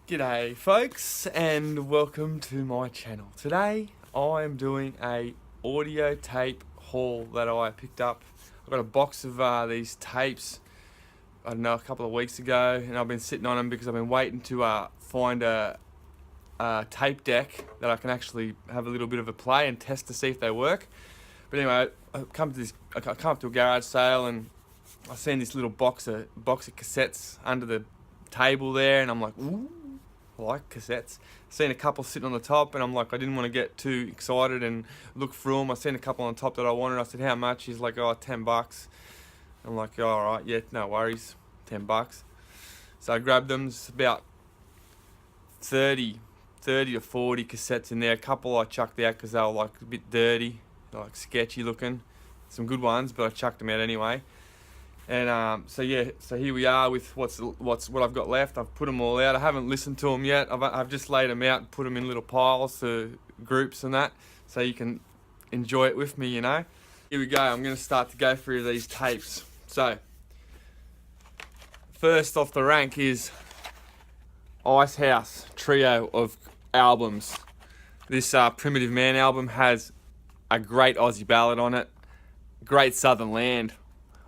G'day folks and welcome to my channel. Today I am doing a audio tape haul that I picked up. I got a box of these tapes, I don't know, a couple of weeks ago, and I've been sitting on them because I've been waiting to find a tape deck that I can actually have a little bit of a play and test to see if they work. But anyway, I come up to a garage sale and I seen this little box of cassettes under the table there, and I'm like, ooh, I like cassettes. Seen a couple sitting on the top, and I'm like, I didn't want to get too excited and look through them. I seen a couple on top that I wanted. I said, how much? He's like, oh, $10. I'm like, oh, all right, yeah, no worries, $10. So I grabbed them. It's about 30 to 40 cassettes in there. A couple I chucked out because they were like a bit dirty, like sketchy looking. Some good ones, but I chucked them out anyway. And so here we are with what I've got left. I've put them all out. I haven't listened to them yet. I've just laid them out and put them in little piles to groups and that, so you can enjoy it with me, you know. Here we go. I'm going to start to go through these tapes. So first off the rank is Ice House trio of albums. This Primitive Man album has a great Aussie ballad on it, great Southern Land.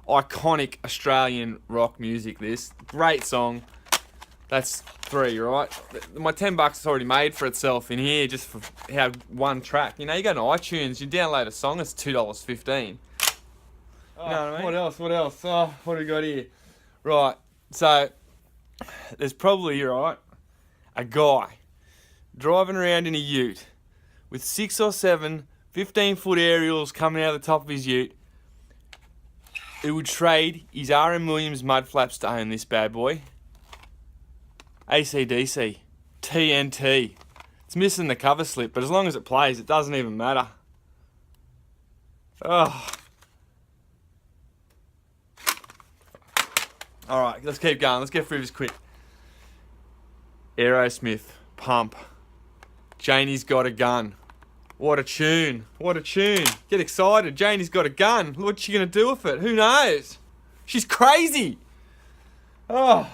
Iconic Australian rock music, this. Great song. That's 3, right? My $10 is already made for itself in here just for how one track. You know, you go to iTunes, you download a song, it's $2.15. Oh, you know what I mean? What else? Oh, what do we got here? Right, so there's probably, right, a guy driving around in a ute with 6 or 7 15-foot aerials coming out of the top of his ute, who would trade his R.M. Williams mudflaps to own this bad boy. AC/DC, TNT. It's missing the cover slip, but as long as it plays, it doesn't even matter. Oh. Alright, let's keep going. Let's get through this quick. Aerosmith, Pump. Janie's Got a Gun. What a tune. What a tune. Get excited. Janie's got a gun. What's she going to do with it? Who knows? She's crazy. Oh.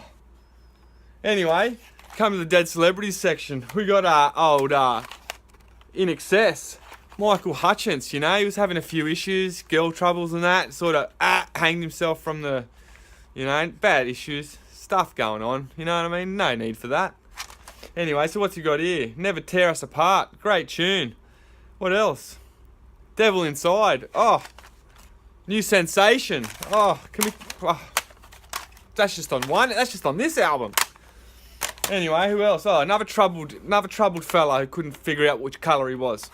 Anyway, come to the dead celebrities section. We got old In Excess. Michael Hutchence, you know, he was having a few issues, girl troubles and that. Sort of hanged himself from the, you know, bad issues. Stuff going on. You know what I mean? No need for that. Anyway, so what's he got here? Never Tear Us Apart. Great tune. What else? Devil Inside. Oh, New Sensation. Oh, can we? Oh, that's just on one. That's just on this album. Anyway, who else? Oh, another troubled fella who couldn't figure out which colour he was.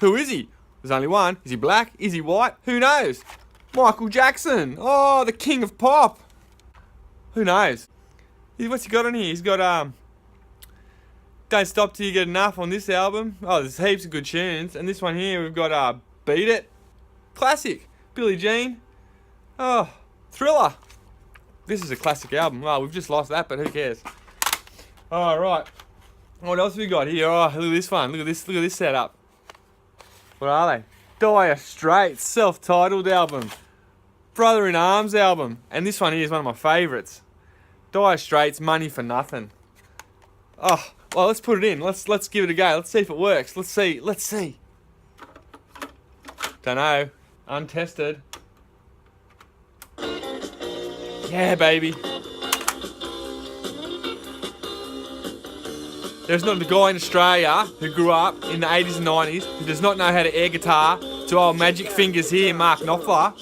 Who is he? There's only one. Is he black? Is he white? Who knows? Michael Jackson. Oh, the king of pop. Who knows? What's he got on here? He's got Don't Stop Till You Get Enough on this album. Oh, there's heaps of good tunes. And this one here, we've got Beat It. Classic. Billie Jean. Oh, Thriller. This is a classic album. Well, we've just lost that, but who cares? All right. What else have we got here? Oh, look at this one. Look at this setup. What are they? Dire Straits, self-titled album. Brother in Arms album. And this one here is one of my favourites. Dire Straits, Money for Nothing. Oh, well, let's put it in. Let's give it a go. Let's see if it works. Let's see. Don't know. Untested. Yeah, baby. There's not a guy in Australia who grew up in the 80s and 90s who does not know how to air guitar to old Magic Fingers here, Mark Knopfler.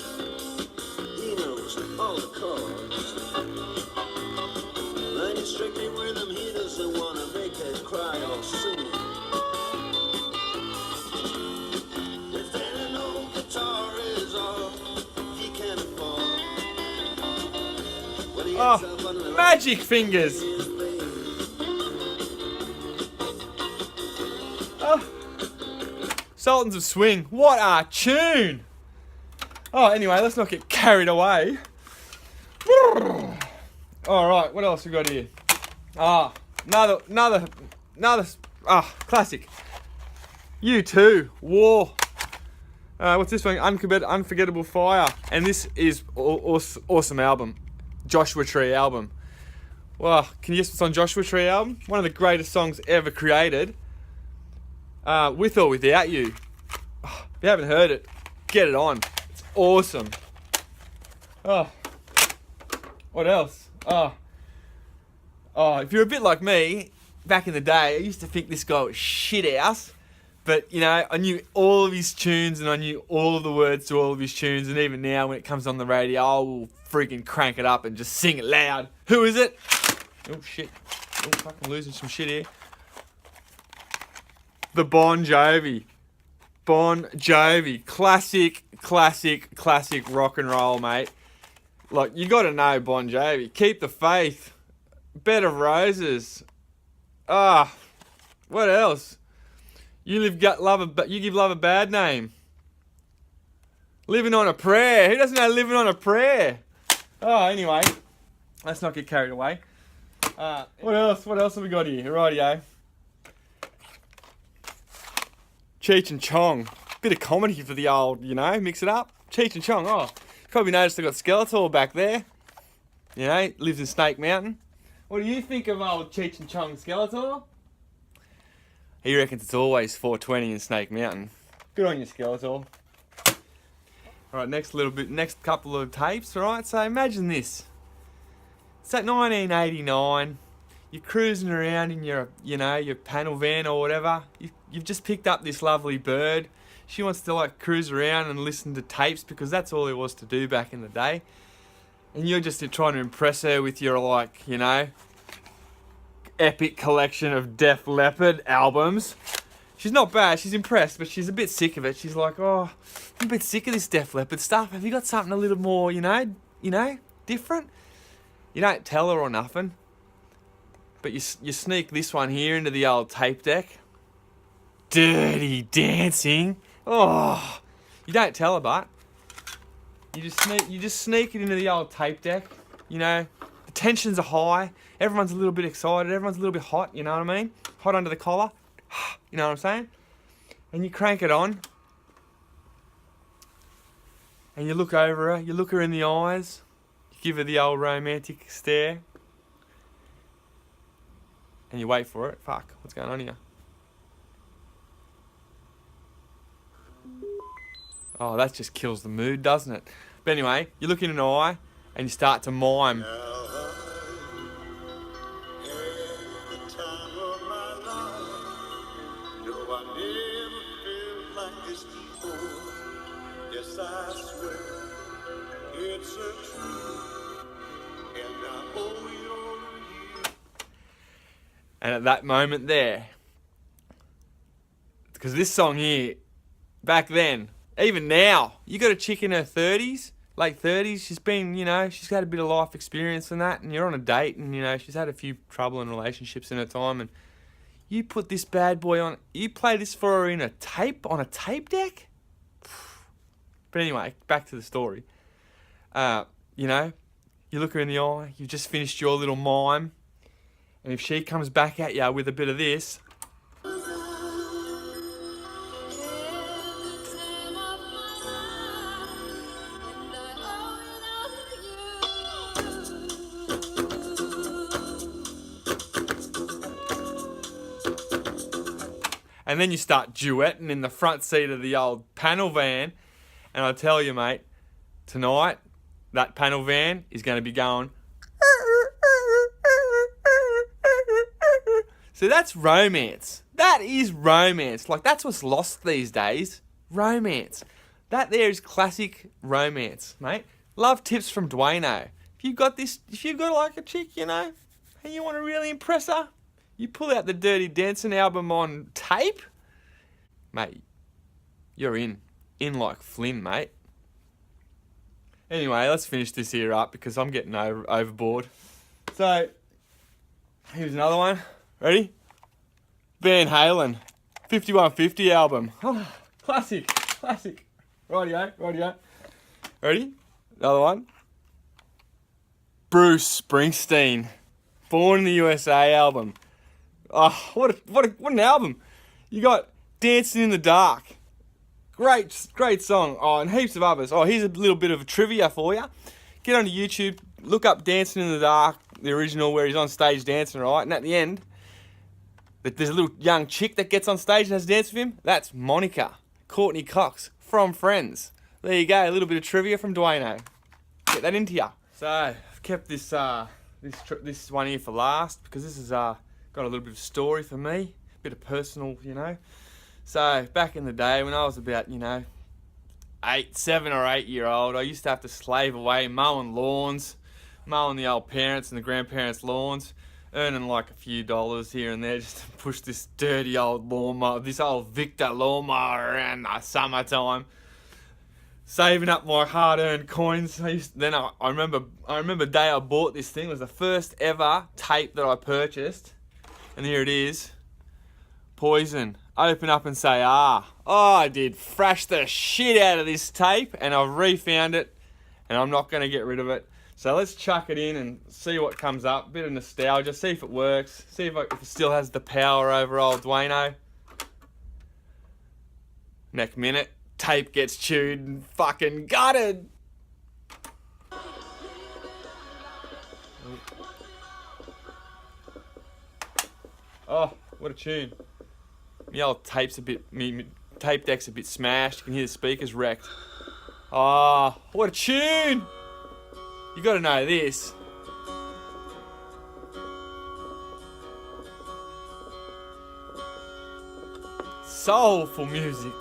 Oh, Magic Fingers. Oh. Sultans of Swing. What a tune. Oh, anyway, let's not get carried away. Alright, what else we got here? Another classic. U2, War. What's this one? Unforgettable Fire. And this is awesome album. Joshua Tree album. Well, can you guess what's on Joshua Tree album? One of the greatest songs ever created. With or Without You. Oh, if you haven't heard it, get it on. It's awesome. Oh, what else? Oh, if you're a bit like me, back in the day, I used to think this guy was shit house. But, you know, I knew all of his tunes and I knew all of the words to all of his tunes. And even now, when it comes on the radio, I will freaking crank it up and just sing it loud. Who is it? Oh, shit. Oh, fucking losing some shit here. The Bon Jovi. Bon Jovi. Classic rock and roll, mate. Like, you got to know Bon Jovi. Keep the Faith. Bed of Roses. What else? You give love a bad name. Living on a Prayer. Who doesn't know Living on a Prayer? Oh, anyway, let's not get carried away. What else? What else have we got here? Rightio. Cheech and Chong. Bit of comedy for the old, you know, mix it up. Cheech and Chong. Oh, you probably noticed I got Skeletor back there. You know, lives in Snake Mountain. What do you think of old Cheech and Chong, Skeletor? He reckons it's always 420 in Snake Mountain. Good on you, Skeletor. Alright, next couple of tapes, alright? So imagine this. It's at 1989. You're cruising around in your panel van or whatever. You've just picked up this lovely bird. She wants to like cruise around and listen to tapes because that's all there was to do back in the day. And you're just trying to impress her with your like, you know, epic collection of Def Leppard albums. She's not bad, she's impressed, but she's a bit sick of it. She's like, oh, I'm a bit sick of this Def Leppard stuff. Have you got something a little more, you know, different? You don't tell her or nothing, but you sneak this one here into the old tape deck. Dirty Dancing. Oh, you don't tell her, but you just sneak it into the old tape deck. You know, the tensions are high. Everyone's a little bit excited. Everyone's a little bit hot, you know what I mean? Hot under the collar. You know what I'm saying? And you crank it on. And you look over her. You look her in the eyes. You give her the old romantic stare. And you wait for it. Fuck, what's going on here? Oh, that just kills the mood, doesn't it? But anyway, you look in an eye and you start to mime. And at that moment there, because this song here, back then, even now, you got a chick in her 30s, late 30s, she's been, you know, she's had a bit of life experience and that, and you're on a date and, you know, she's had a few trouble in relationships in her time, and you put this bad boy on, you play this for her on a tape deck? But anyway, back to the story. You know, you look her in the eye, you've just finished your little mime, and if she comes back at you with a bit of this, and then you start duetting in the front seat of the old panel van. And I tell you, mate, tonight, that panel van is going to be going. So that's romance. That is romance. Like, that's what's lost these days. Romance. That there is classic romance, mate. Love tips from Dwayno. If you've got like a chick, you know, and you want to really impress her, you pull out the Dirty Dancing album on tape, mate, you're in like Flynn, mate. Anyway, let's finish this here up because I'm getting overboard. So, here's another one. Ready? Van Halen, 5150 album. Oh, classic. Rightio. Ready? Another one. Bruce Springsteen, Born in the USA album. Oh, what an album. You got Dancing in the Dark. Great song. Oh, and heaps of others. Oh, here's a little bit of trivia for you. Get onto YouTube, look up Dancing in the Dark, the original where he's on stage dancing, right? And at the end, there's a little young chick that gets on stage and has a dance with him. That's Monica, Courtney Cox from Friends. There you go, a little bit of trivia from Dwayno. Get that into ya. So I've kept this this one here for last because this has got a little bit of story for me, a bit of personal, you know. So back in the day when I was about, you know, 7 or 8 year old, I used to have to slave away mowing lawns, mowing the old parents and the grandparents' lawns, earning like a few dollars here and there just to push this dirty old lawnmower, this old Victor lawnmower around the summertime. Saving up my hard-earned coins. I remember the day I bought this thing. It was the first ever tape that I purchased, and here it is. Poison. Open up and say, ah. Oh, I did thrash the shit out of this tape, and I've refound it, and I'm not going to get rid of it. So let's chuck it in and see what comes up. Bit of nostalgia. See if it works. See if it still has the power over old Dwayno. Next minute, tape gets chewed and fucking gutted. Oh, what a tune. My old tape's me tape deck's a bit smashed. You can hear the speakers wrecked. Oh, what a tune! You gotta know this. Soulful music.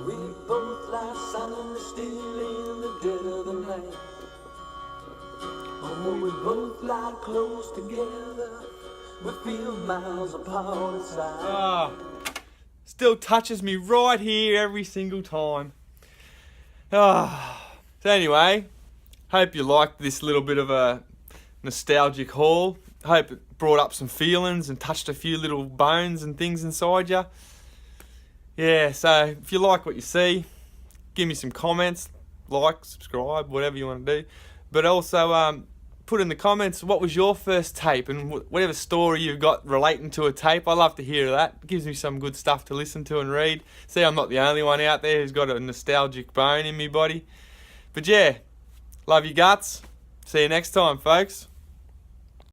We both lie silent still in the dead of the night. Oh, we both lie close together. We feel miles apart inside. Ah, still touches me right here every single time. Ah, so anyway, hope you liked this little bit of a nostalgic haul. Hope it brought up some feelings and touched a few little bones and things inside you. Yeah, so if you like what you see, give me some comments, like, subscribe, whatever you want to do. But also put in the comments what was your first tape and whatever story you've got relating to a tape. I love to hear that. It gives me some good stuff to listen to and read. See, I'm not the only one out there who's got a nostalgic bone in me body. But yeah, love you guts. See you next time, folks.